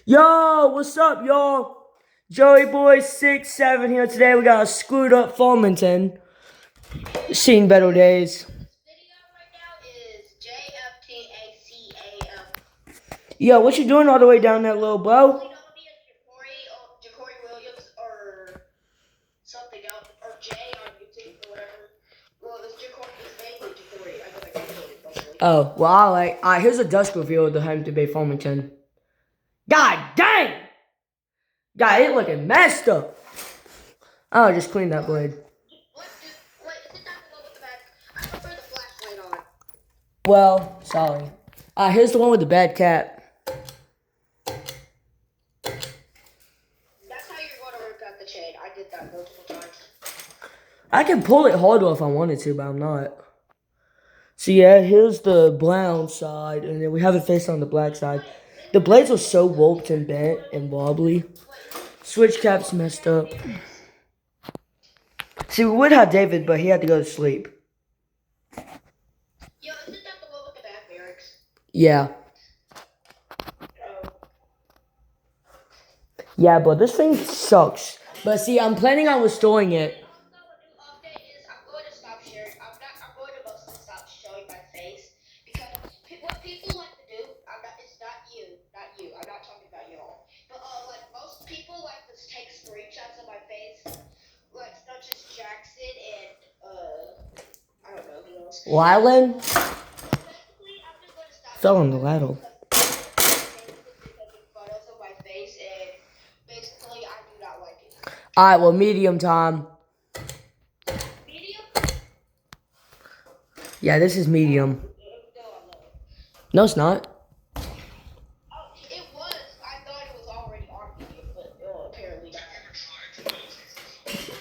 Yo, what's up, y'all? Joey Boy 67 here. Today we got a screwed up Farmington. Seen better days. This video right now is JFTACAF. Yo, what you doing all the way down there, little bro? Probably know me as jkhori Williams or something else, or Jay on YouTube or whatever. Well, it's jkhori. It's mainly jkhori. I know I can call it probably. Oh, well, alright, here's a dust reveal of the Hampton Bay Farmington. God dang! God, it looking messed up. Oh, just clean that blade. Wait, is it that the one with the back? I prefer the flashlight on. Well, sorry. Here's the one with the bad cap. That's how you're going to work out the chain. I did that multiple times. I can pull it harder if I wanted to, but I'm not. So yeah, here's the brown side, and then we have it faced on the black side. The blades are so warped and bent and wobbly. Switch cap's messed up. See, we would have David, but he had to go to sleep. Yo, isn't that the one with the back barracks? Yeah. Yeah, but this thing sucks. But see, I'm planning on restoring it. Also, a new update is I'm going to stop sharing. I'm going to mostly stop showing my face because what people like to do. It's not you. I'm not talking about you all. But like most people like to take screenshots of my face, like such as Jackson and I don't know who else. Lylan Basically, I'm just going to stop. fell on the ladder. Taking photos of my face, and basically, I do not like it. Alright, well, medium time. Medium? Yeah, this is medium. No, I'm low. No, it's not. Oh, it was. I thought it was already on medium, but apparently not.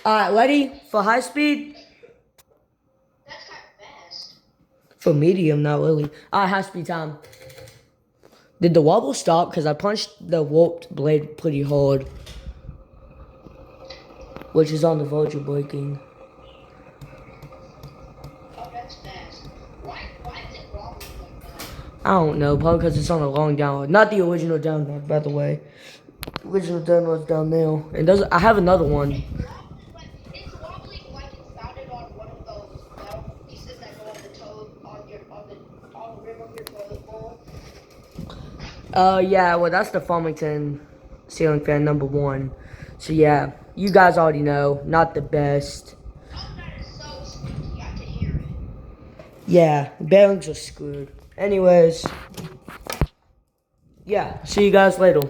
Alright, ready for high speed? That's kind of fast. For medium, not really. Alright, high speed time. Did the wobble stop? Because I punched the warped blade pretty hard. Which is on the verge of breaking. Oh, that's fast. Why is it wobbling like that? I don't know, probably because it's on a long download. Not the original download, by the way. The original download's down there. And I have another one. It's wobbling like it sounded on one of those metal pieces that go on the toe on the rim of your toilet bowl. Yeah, well, that's the Farmington ceiling fan #1. So, yeah, you guys already know. Not the best. Oh, that is so squeaky. I can hear it. Yeah, bearings are screwed. Anyways, yeah, see you guys later.